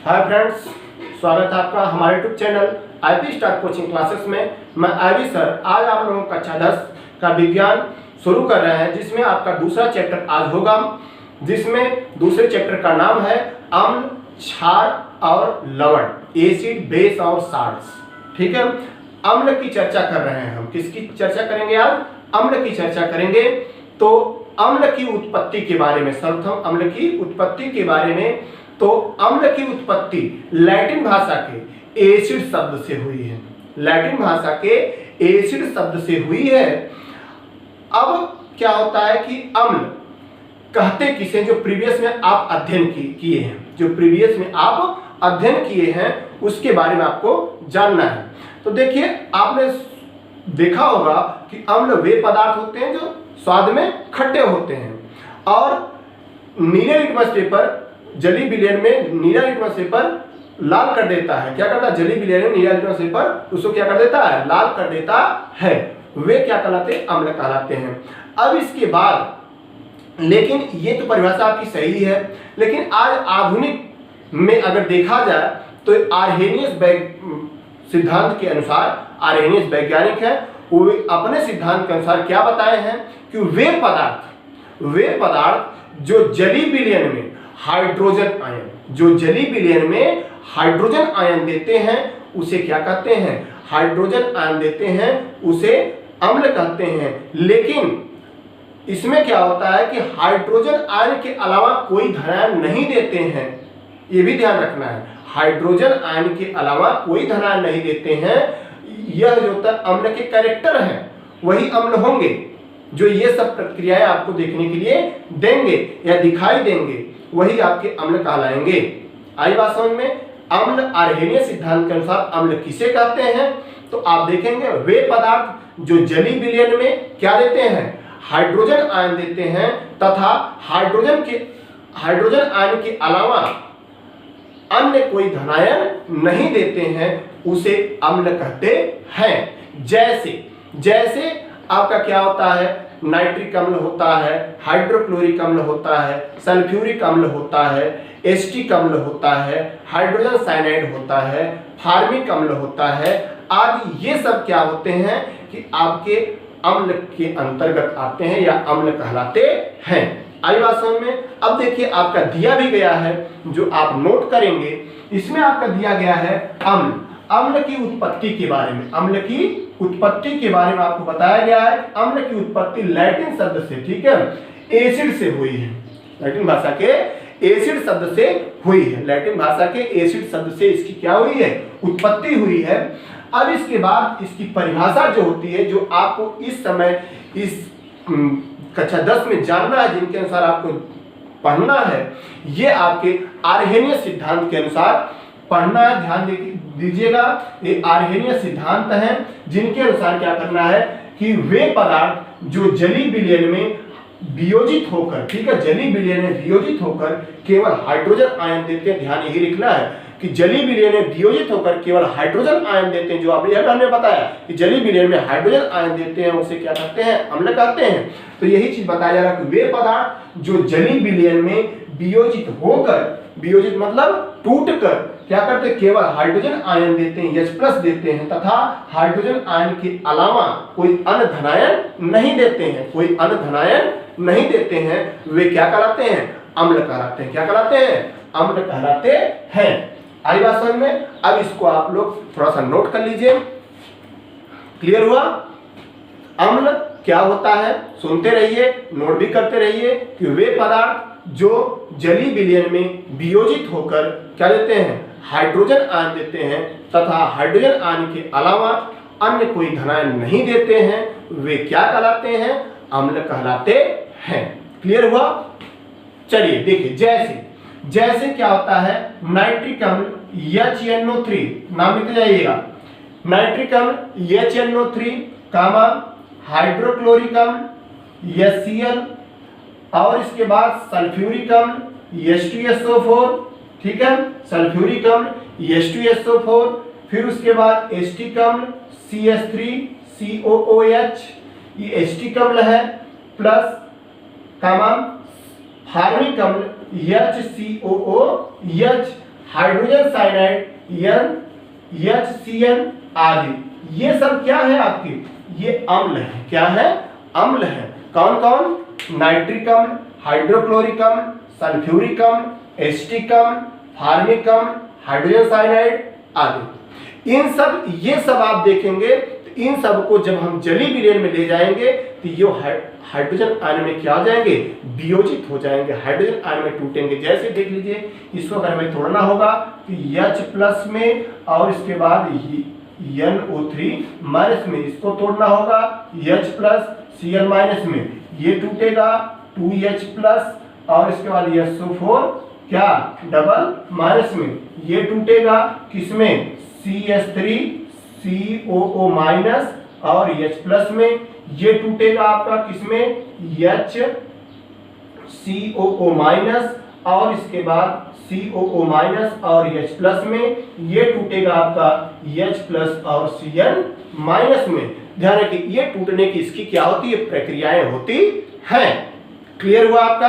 Hi friends, स्वागत है आपका हमारे YouTube channel IP star coaching classes में। मैं आईवी सर आज आप लोगों का कक्षा 10 का विज्ञान शुरू कर रहे हैं, जिसमें आपका दूसरा चैप्टर आज होगा, जिसमें दूसरे चैप्टर का नाम है अम्ल, क्षार और लवण, एसिड, बेस और साल्ट्स। ठीक है, अम्ल की चर्चा कर रहे हैं हम। किसकी चर्चा करेंगे आज? अम्ल की चर्चा करेंगे। तो अम्ल की उत्पत्ति के बारे में, सर्वप्रथम अम्ल की उत्पत्ति के बारे में। तो अम्ल की उत्पत्ति लैटिन भाषा के एसिड शब्द से हुई है। लैटिन भाषा के एसिड शब्द से हुई है। अब क्या होता है कि अम्ल कहते किसे, जो प्रीवियस में आप अध्ययन किए हैं, जो प्रीवियस में आप अध्ययन किए हैं उसके बारे में आपको जानना है। तो देखिए, आपने देखा होगा कि अम्ल वे पदार्थ होते हैं जो स्वाद में खट्टे होते हैं। और नीले लिटमस पेपर, जली विलयन में नीला लिटमस पेपर लाल कर देता है। क्या करता है? जली विलयन में नीला लिटमस पेपर उसको क्या कर देता है? लाल कर देता है। वे क्या कहलाते हैं? अम्ल कहलाते हैं। अब इसके बाद, लेकिन ये तो परिभाषा आपकी सही है, लेकिन आज आधुनिक में अगर देखा जाए तो आर्हेनियस सिद्धांत के अनुसार, आर्हेनियस वैज्ञानिक है, वो अपने सिद्धांत के अनुसार क्या बताए हैं कि वे पदार्थ जो जली विलयन में हाइड्रोजन आयन, जो जली विलयन में हाइड्रोजन आयन देते हैं उसे क्या कहते हैं? हाइड्रोजन आयन देते हैं, उसे अम्ल कहते हैं। लेकिन इसमें क्या होता है कि हाइड्रोजन आयन के अलावा कोई धनायन नहीं देते हैं। ये भी ध्यान रखना है, हाइड्रोजन आयन के अलावा कोई धनायन नहीं देते हैं। यह जो होता है अम्ल के कैरेक्टर हैं, वही अम्ल होंगे जो ये सब प्रक्रियाएं आपको देखने के लिए देंगे या दिखाई देंगे, वही आपके अम्ल कहलाएंगे। आई बात समझ में? अम्ल आर्हेनियस सिद्धांत के अनुसार अम्ल किसे कहते हैं? तो आप देखेंगे वे पदार्थ जो जली विलयन में क्या देते हैं? हाइड्रोजन आयन देते हैं, तथा हाइड्रोजन आयन के अलावा अन्य कोई धनायन नहीं देते हैं, उसे अम्ल कहते हैं। जैसे आपका क्या होता है? नाइट्रिक अम्ल होता है, हाइड्रोक्लोरिक अम्ल होता है, सल्फ्यूरिक अम्ल होता है, एसिटिक अम्ल होता है, हाइड्रोजन साइनाइड होता है, फार्मिक अम्ल होता है आदि। ये सब क्या होते हैं कि आपके अम्ल के अंतर्गत आते हैं या अम्ल कहलाते हैं। आई बात समझ में? अब देखिए, आपका दिया भी गया है जो आप नोट करेंगे। इसमें आपका दिया गया है अम्ल की उत्पत्ति के बारे में। अम्ल की उत्पत्ति के बारे में आपको बताया गया है। अम्ल की उत्पत्ति लैटिन शब्द से, ठीक है, एसिड से हुई है। लैटिन भाषा के एसिड शब्द से हुई है। लैटिन भाषा के एसिड शब्द से इसकी क्या हुई है? उत्पत्ति हुई है। अब इसके बाद इसकी परिभाषा जो होती है, जो आपको इस समय इस कक्षा 10 में जानना है, जिनके अनुसार आपको पढ़ना है, ये आपके आर्हेनियस सिद्धांत के अनुसार पढ़ना है। ध्यान दीजिएगा, ये आर्हेनियस सिद्धांत है, जिनके अनुसार क्या करना है कि वे पदार्थ जो जली विलयन में वियोजित होकर, ठीक है, जली विलयन में वियोजित होकर केवल हाइड्रोजन आयन देते हैं। ध्यान यही रखना है कि जली विलयन में वियोजित होकर केवल हाइड्रोजन आयन देते हैं। जो आपने हमने बताया कि जली विलयन में हाइड्रोजन आयन देते हैं, उसे क्या कहते हैं? अम्ल कहते हैं। तो यही चीज बताया जा रहा है कि वे पदार्थ जो जली विलयन में वियोजित होकर, वियोजित मतलब टूटकर क्या करते हैं? केवल हाइड्रोजन आयन देते हैं, H+ देते हैं, तथा हाइड्रोजन आयन के अलावा कोई अन्य धनायन नहीं देते हैं, कोई अन्य धनायन नहीं देते हैं, वे क्या कहलाते हैं? अम्ल कहलाते हैं। क्या कहलाते हैं? अम्ल कहलाते हैं। आई बात समझ में? अब इसको आप लोग थोड़ा सा नोट कर लीजिए। क्लियर हुआ? अम्ल क्या होता है सुनते रहिए, नोट भी करते रहिए कि वे पदार्थ जो जली विलयन में वियोजित होकर क्या देते हैं? हाइड्रोजन आयन देते हैं, तथा हाइड्रोजन आयन के अलावा अन्य कोई धनायन नहीं देते हैं, वे क्या कहलाते हैं? अम्ल कहलाते हैं। क्लियर हुआ? चलिए देखिए, जैसे क्या होता है? नाइट्रिक अम्ल HNO3, नाम लिखते जाइएगा। नाइट्रिक अम्ल HNO3, हाइड्रोक्लोरिक अम्ल HCl, और इसके बाद सल्फ्यूरिक अम्ल H2SO4, ठीक है, सल्फ्यूरिक अम्ल H2SO4, फिर उसके बाद एसिटिक अम्ल CH3COOH, ये एसिटिक अम्ल है, प्लस फार्मिक अम्ल HCOOH हाइड्रोजन साइनाइड, HCl आदि, ये सब क्या है आपके, ये अम्ल है। क्या है, अम्ल है। कौन कौन, नाइट्रिक अम्ल, हाइड्रोक्लोरिक अम्ल, सल्फ्यूरिक अम्ल, एसिटिक अम्ल, फार्मिक अम्ल, हाइड्रोजन साइनाइड आदि। इन सब, ये सब आप देखेंगे तो इन सब को जब हम जलीय विलयन में ले जाएंगे तो ये हाइड्रोजन आयन में क्या हो जाएंगे, वियोजित हो जाएंगे, हाइड्रोजन आयन में टूटेंगे। जैसे देख लीजिए, इसको अगर हमें तोड़ना होगा तो H+ में और इसके बाद NO3- में इसको तोड़ना होगा, H+ Cl- में ये टूटेगा 2H+ और इसके बाद SO4 क्या, डबल- में ये टूटेगा, किसमें, CH3 COO- और H+ में ये टूटेगा आपका किसमें, HCOO- और इसके बाद COO- और H+ में ये टूटेगा आपका H+ और Cl- में। ध्यान रखिए, ये टूटने की इसकी क्या होती है, प्रक्रियाएं होती हैं। क्लियर हुआ आपका।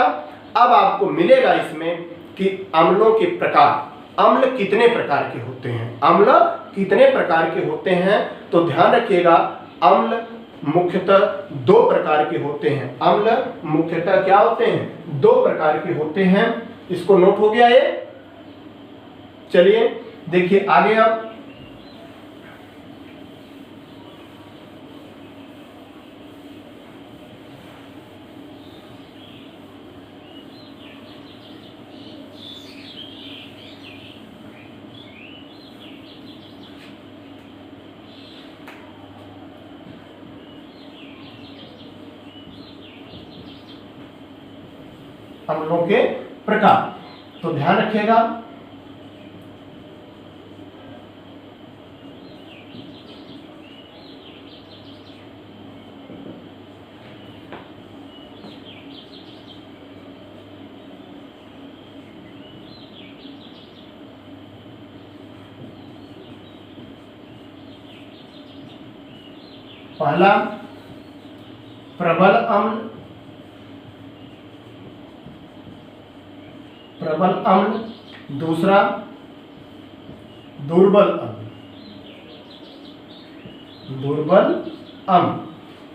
अब आपको मिलेगा इसमें कि अम्लों के प्रकार, अम्ल कितने प्रकार के होते हैं, अम्ल कितने प्रकार के होते हैं। तो ध्यान रखिएगा, अम्ल मुख्यतः 2 प्रकार के होते हैं। अम्ल मुख्यतः क्या होते हैं, 2 प्रकार के होते हैं। इसको नोट हो गया ये। चलिए देखिए आगे। अब अम्लों के प्रकार, तो ध्यान रखिएगा। पहला प्रबल अम्ल, प्रबल अम्ल, दूसरा दुर्बल अम्ल, दुर्बल अम्ल।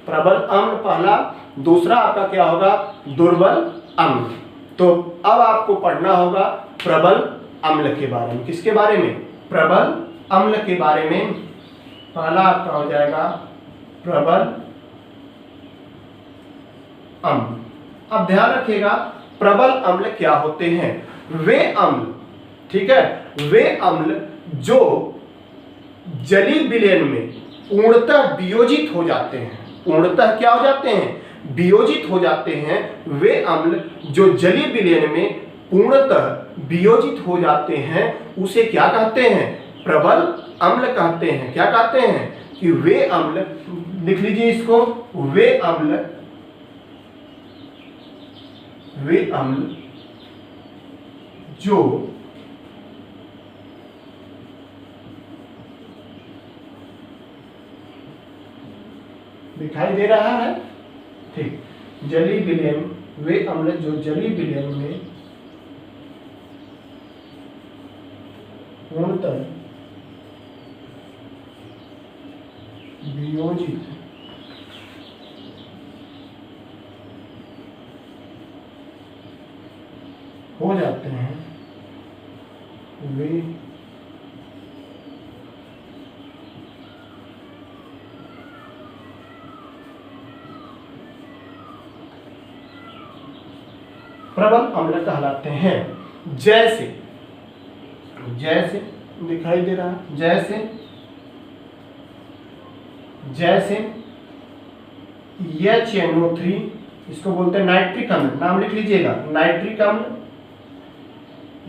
प्रबल अम्ल पहला, दूसरा आपका क्या होगा, दुर्बल अम्ल। तो अब आपको पढ़ना होगा प्रबल अम्ल के बारे में। किसके बारे में, प्रबल अम्ल के बारे में। पहला आपका हो जाएगा प्रबल अम्ल। अब ध्यान रखिएगा, प्रबल अम्ल क्या होते हैं, वे अम्ल, ठीक है, वे अम्ल जो जलीय विलयन में पूर्णतः वियोजित हो जाते हैं। पूर्णतः क्या हो जाते हैं, वियोजित हो जाते हैं। वे अम्ल जो जलीय विलयन में पूर्णतः वियोजित हो जाते हैं, उसे क्या कहते हैं, प्रबल अम्ल कहते हैं। क्या कहते हैं कि वे अम्ल, लिख लीजिए इसको, वे अम्ल, वे अम्ल जो दिखाई दे रहा है, ठीक, जलीय विलयन, वे अम्ल जो जलीय विलयन में पूर्णतः वियोजित हो जाते हैं, वे प्रबल अम्ल कहलाते हैं। जैसे, जैसे दिखाई दे रहा है, जैसे, जैसे HNO3, इसको बोलते हैं नाइट्रिक अम्ल, नाम लिख लीजिएगा, नाइट्रिक अम्ल,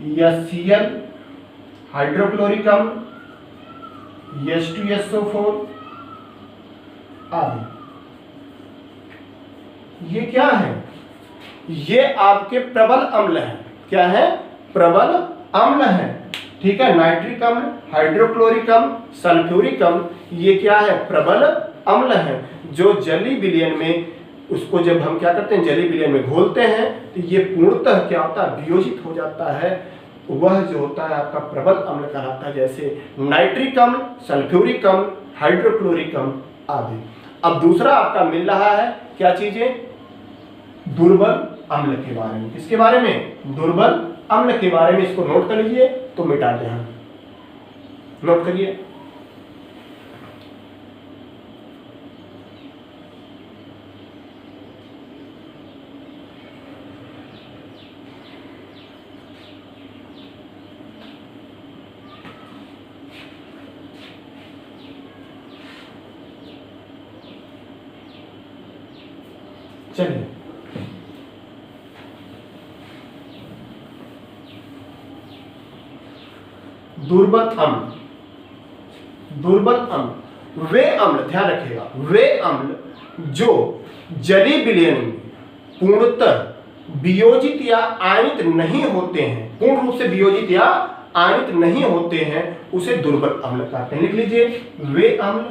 HCl, हाइड्रोक्लोरिक अम्ल, H2SO4 आदि। ये क्या है, ये आपके प्रबल अम्ल है। क्या है, प्रबल अम्ल है, ठीक है। नाइट्रिक अम्ल, हाइड्रोक्लोरिक अम्ल, सल्फ्यूरिक अम्ल, ये क्या है, प्रबल अम्ल है, जो जलीय विलयन में, उसको जब हम क्या करते हैं, जलीय विलयन में घोलते हैं तो ये पूर्णतः क्या होता है, वियोजित हो जाता है। वह जो होता है आपका प्रबल अम्ल कहलाता है, जैसे नाइट्रिक अम्ल, सल्फ्यूरिक अम्ल, हाइड्रोक्लोरिक अम्ल आदि। अब दूसरा आपका मिल रहा है क्या चीजें, दुर्बल अम्ल के बारे में। किसके बारे में, दुर्बल अम्ल के बारे में। इसको नोट कर लीजिए तो मिटा दें हम, नोट करिए। चलिए दुर्बल अम्ल, दुर्बल अम्ल वे अम्ल, ध्यान रखिएगा, वे अम्ल जो जलीय विलयन में पूर्णतः वियोजित या आयनित नहीं होते हैं, पूर्ण रूप से वियोजित या आयनित नहीं होते हैं, उसे दुर्बल अम्ल कहते हैं। लिख लीजिए, वे अम्ल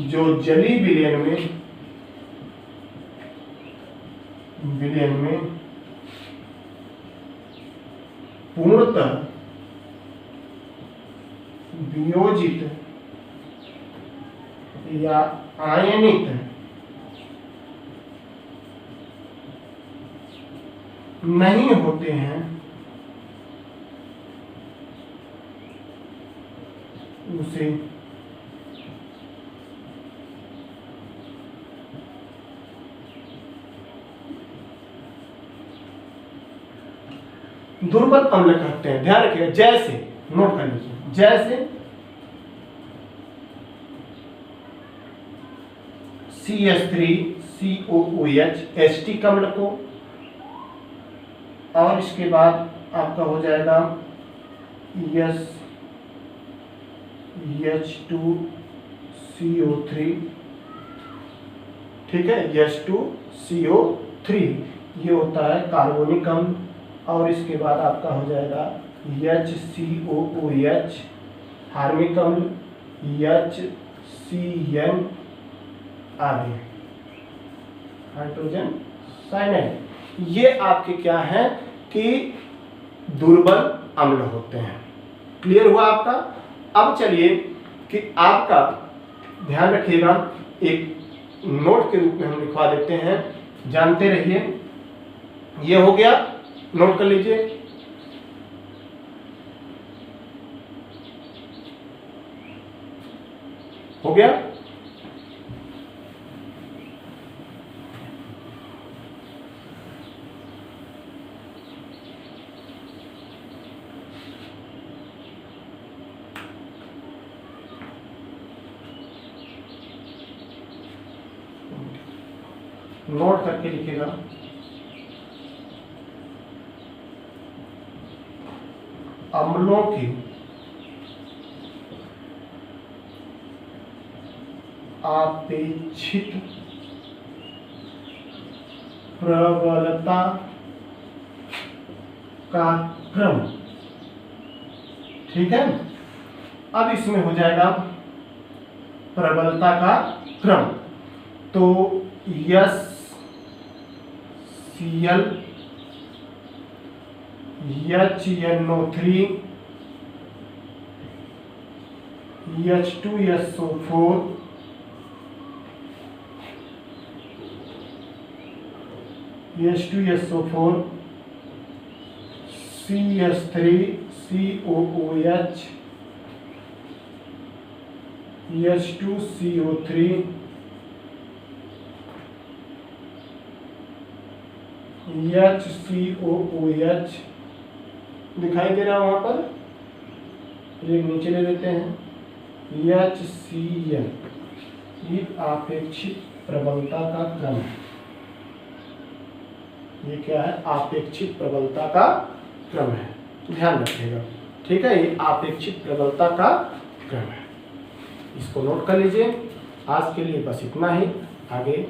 जो जलीय विलयन में पूर्णतः वियोजित या आयनित नहीं होते हैं, उसे दुर्बल अम्ल कहते हैं। ध्यान रखिएगा, जैसे, नोट कर लीजिए, जैसे CH3COOH एस्टिक अम्ल को, और इसके बाद आपका हो जाएगा H2CO3, ठीक है, H2CO3 ये होता है कार्बोनिक अम्ल, और इसके बाद आपका हो जाएगा HCOOH हार्मिक अम्ल, HCN आदि, हाइड्रोजन साइनाइड। ये आपके क्या है कि दुर्बल अम्ल होते हैं। क्लियर हुआ आपका। अब चलिए कि आपका ध्यान रखिएगा, एक नोट के रूप में हम लिखवा देते हैं, जानते रहिए। ये हो गया, नोट कर लीजिए। हो गया, नोट करके लिखिएगा। अम्लों की अपेक्षित प्रबलता का क्रम, ठीक है। अब इसमें हो जाएगा प्रबलता का क्रम, तो HCl HNO3 H2SO4 H2SO4 CH3COOH H2CO3 HCOOH दिखाई दे रहा है वहां पर, एक नीचे ले लेते हैं, HCl, ये आपेक्षिक प्रबलता का क्रम है। ये क्या है, आपेक्षिक प्रबलता का क्रम है, ध्यान रखिएगा, ठीक है। ये आपेक्षिक प्रबलता का क्रम है, इसको नोट कर लीजिए। आज के लिए बस इतना ही, आगे